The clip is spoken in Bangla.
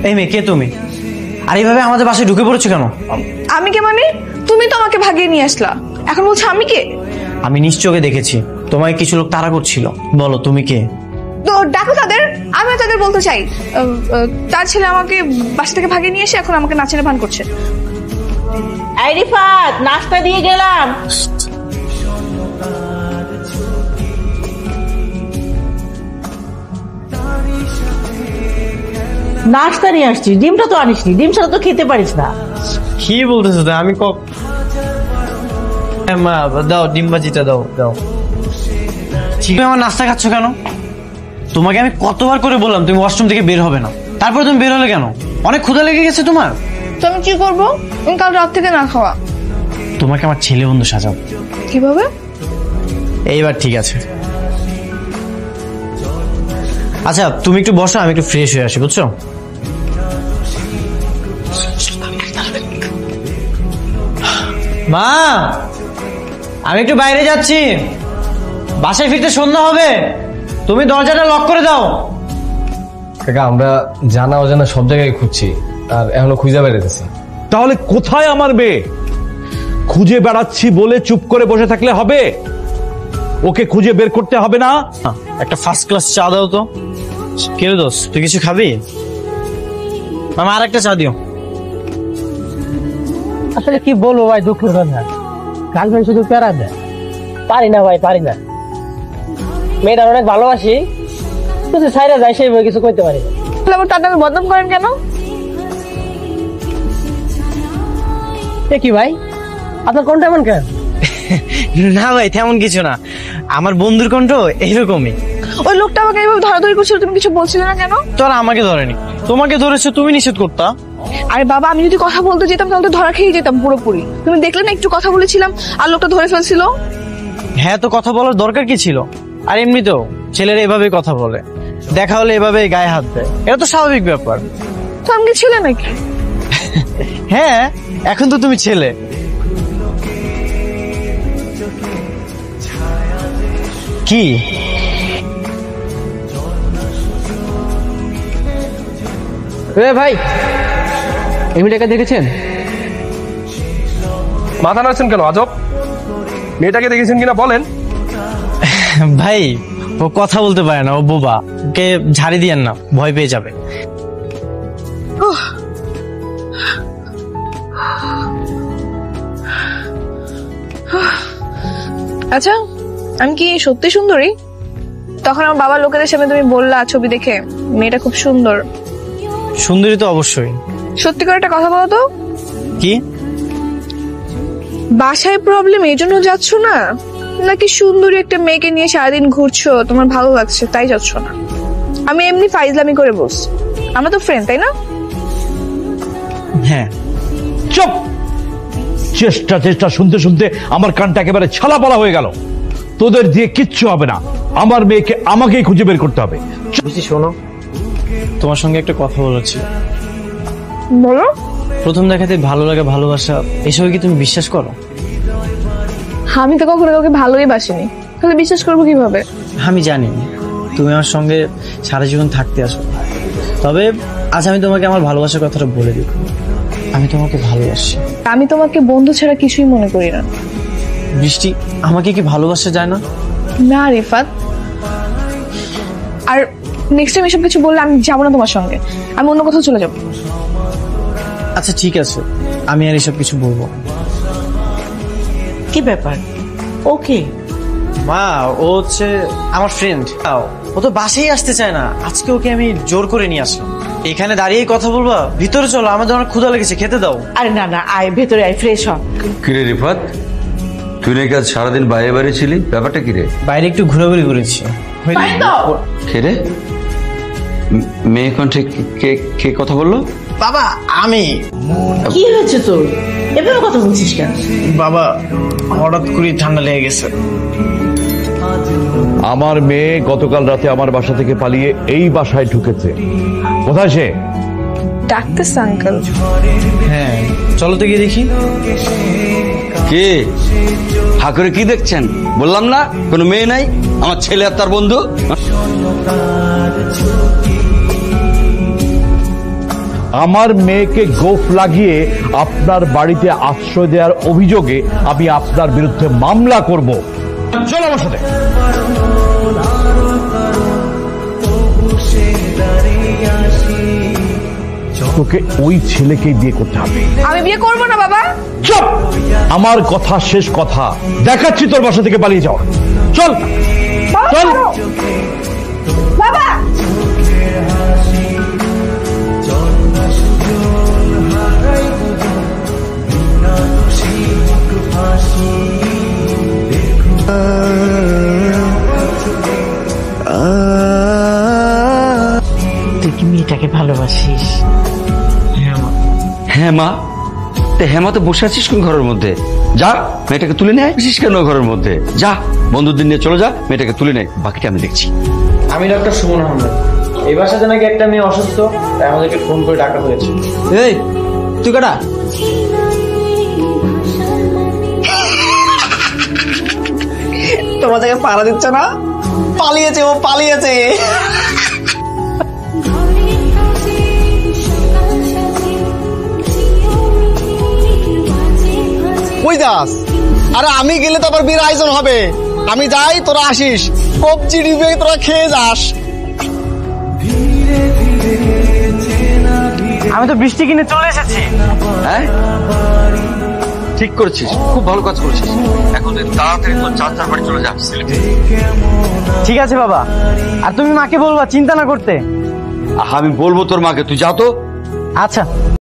এই মেয়ে, কে তুমি? আর এইভাবে আমাদের বাসায় ঢুকে পড়েছো কেন? আমি কে মানে? তুমি তো আমাকে ভাগিয়ে নিয়ে আসলা, এখন বলছো আমি কে? আমি নিজ চোখে দেখেছি তোমায় কিছু লোক তাড়া করছিল। বলো তুমি কে? তো ডাকো তাদের, আমিও তাদের বলতে চাই। তার ছেলে আমাকে বাসা থেকে ভাগিয়ে নিয়ে এসে এখন আমাকে নাচের ভান করছে। এই রিফাত, নাস্তা দিয়ে গেলাম। নাস্তা নিয়ে আসছি, ডিমটা তো আনিসনি, ডিম ছাড়া তো খেতে পারিস না। কি বলতেছো? আমি মা দাও, ডিম ভাজিটা দাও দাও। তুমি আমার নাস্তা খাচ্ছ কেন? তোমাকে আমি কতবার করে বললাম তুমি ওয়াশরুম থেকে বের হবে না, তারপরে তুমি বের হলে কেন? অনেক ক্ষুধা লেগে গেছে তোমার? তো আমি কি করবো? কাল রাত থেকে না খাওয়া। তোমাকে আমার ছেলে বন্ধু সাজাও। কিভাবে? এইবার ঠিক আছে। আচ্ছা তুমি একটু বসো, আমি একটু ফ্রেশ হয়ে আসি, বুঝছো? মা, আমি একটু বাইরে যাচ্ছি, বাসায় ফিরতে সন্ধ্যা হবে, তুমি দরজাটা লক করে দাও। কাকা, আমরা জানা অজানা সব জায়গায় খুঁজছি, আর এখনো খুঁজে বেড়াতেছি। তাহলে কোথায় আমার মেয়ে? খুঁজে বেড়াচ্ছি বলে চুপ করে বসে থাকলে হবে? ওকে খুঁজে বের করতে হবে না? একটা ফার্স্ট ক্লাস চা দাও তো। কে রে দোস্ত, তুই কিছু খাবি? মামা আর একটা চা দিও। আসলে কি বলবো ভাই, দুঃখের কথা, গার্লফ্রেন্ড শুধু প্যারা দেয়। পারি না ভাই, পারি না। মেয়েটার অনেক ভালোবাসি, কিন্তু ছাইরা যায় সেইভাবে কিছু করতে পারি না। আবার তার নামে বদনাম করেন কেন? কি ভাই, আপনার কোনটা এমন কেন? না ভাই, তেমন কিছু না, আমার বন্ধুর কণ্ঠ এইরকমই। ওই লোকটা আমাকে এইভাবে ধরাধরি করছিল, তুমি কিছু বলছিলে না কেন? তোরা আমাকে ধরেনি, তোমাকে ধরেছে, তুমি নিষেধ করতা। আরে বাবা, আমি যদি কথা বলতে যেতাম তাহলে তো ধরা খেয়ে যেতাম পুরোপুরি। তুমি দেখলে না, একটু কথা বলেছিলাম আর লোকটা ধরে ফেলছিল। হ্যাঁ, তো কথা বলার দরকার কি ছিল? আর এমনিতেও ছেলেরা এভাবেই কথা বলে, দেখা হলে এভাবে গায়ে হাত দেয়, এটা তো স্বাভাবিক ব্যাপার। তো আমি কি ছেলে নাকি? হ্যাঁ, এখন তো তুমি ছেলে। কি ভাই, এই মেয়েটাকে দেখেছেন? মাথা নাড়ছেন কেন? আজব, মেয়েটাকে দেখেছেন কিনা বলেন। ভাই, ও কথা বলতে পারে না, ও বোবা, ওকে ঝাড়ি দিয়েন না, ভয় পেয়ে যাবে। আচ্ছা, আমি কি সত্যি সুন্দরী? তখন আমার বাবার লোকেদের সামনে তুমি বললা ছবি দেখে মেয়েটা খুব সুন্দর। সুন্দরী তো অবশ্যই। সত্যি করে একটা কথা বলো তো, কি বাসায় প্রবলেম এই জন্য যাচ্ছ না, নাকি সুন্দরী একটা মেয়েকে নিয়ে সারাদিন ঘুরছো, তোমার ভালো লাগছে তাই যাচ্ছ না? আমি এমনি ফাইজলামি করে বলছি, আমরা তো ফ্রেন্ড, তাই না? হ্যাঁ। চুপ! চেষ্টা চেষ্টা শুনতে শুনতে আমার কানটা একেবারে ছালা পালা হয়ে গেল। তোদের দিয়ে কিচ্ছু হবে না, আমার মেয়েকে আমাকেই খুঁজে বের করতে হবে। বুঝি, শোনো, তোমার সঙ্গে একটা কথা বলেছি। বলো। প্রথম দেখাতে ভালো লাগা, ভালোবাসা, এসবে কি তুমি বিশ্বাস করো? আমি তো কখনো কাউকে ভালোই বাসিনি, তাহলে বিশ্বাস করবো কিভাবে? আমি জানি তুমি আমার সঙ্গে সারা জীবন থাকতে আসো, তবে আজ আমি তোমাকে আমার ভালোবাসার কথাটা বলে দিব। আমি তোমাকে ভালোবাসি। আমি তোমাকে বন্ধু ছাড়া কিছুই মনে করি না। বৃষ্টি, আমাকে কি ভালোবাসা যায় না? না রিফাত, আর নেক্সট টাইম এসব কিছু বললে আমি যাবো না তোমার সঙ্গে, আমি অন্য কোথাও চলে যাবো। আচ্ছা ঠিক আছে, আমি আর এসব কিছু বলবো। কি ব্যাপার? ওকে মা, ও হচ্ছে আমার ফ্রেন্ড, ও তো বাসেই আসতে চায় না, আজকে ওকে আমি জোর করে নিয়ে আসলাম। এখানে দাঁড়িয়ে কথা বলবা? ভিতরে চলো, আমাদের অনেক ক্ষুধা লেগেছে, খেতে দাও। আরে না না, আয় ভেতরে আয়, ফ্রেশ হ। কিরে রিফাত, তুই নাকি আজ সারাদিন বাইরে বাইরে ছিলি, ব্যাপারটা কিরে? বাইরে একটু ঘোরাঘুরি করেছি। কে রে? মেয়ে কণ্ঠে কে কে কথা বললো? বাবা, আমি। কি হয়েছে তোর, এভাবে কথা বলছিস কেন? বাবা, হঠাৎ করে ঠান্ডা লেগে গেছে। আমার মেয়ে গতকাল রাতে আমার বাসা থেকে পালিয়ে এই বাসায় ঢুকেছে। কোথায় সে? ডাকতেছে আঙ্কেল। হ্যাঁ, চলো তো গিয়ে দেখি। কে হা করে কি দেখছেন? বললাম না কোনো মেয়ে নাই, আমার ছেলে আর তার বন্ধু। আমার মেয়েকে গোফ লাগিয়ে আপনার বাড়িতে আশ্রয় দেওয়ার অভিযোগে আমি আপনার বিরুদ্ধে মামলা করব। চলো আমার সাথে। তোকে ওই ছেলেকে বিয়ে করতে হবে। আমি বিয়ে করবো না বাবা। চুপ! আমার কথা শেষ কথা। দেখাচ্ছি তোর বাসা থেকে পালিয়ে যাওয়া। চল চল। বাবা তুই কি মেয়েটাকে ভালোবাসিস? হ্যাঁ মা, তে হেমা তো বসে আছিস কোন ঘরের মধ্যে? যা মেয়েটাকে তুলে নেয়, আসিস কেন ঘরের মধ্যে? যা বন্ধুদের নিয়ে চলে যা, মেয়েটাকে তুলে নেয়, বাকিটা আমি দেখছি। আমি ডক্টর সুমন আহমেদ। এই বাসাতে নাকি একটা মেয়ে অসুস্থ, তাই আমাদেরকে ফোন করে ডাকা হয়েছে। এই তুই কাটা তোমার জায়গায় পাড়া দিচ্ছে না? পালিয়েছে, ও পালিয়েছে। কই যাস? আরে আমি গেলে তো আবার বিয়ের আয়োজন হবে। আমি যাই, তোরা আসিস, কবজি ডিবে তোরা খেয়ে যাস। আমি তো বৃষ্টি কিনে চলে এসেছি। হ্যাঁ ঠিক করেছিস, খুব ভালো কাজ করেছিস। এখন তাড়াতাড়ি তোর চাচার বাড়ি চলে যা সিলেটে। ঠিক আছে বাবা, আর তুমি মাকে বলবা চিন্তা না করতে। আমি বলবো তোর মাকে, তুই যা তো। আচ্ছা।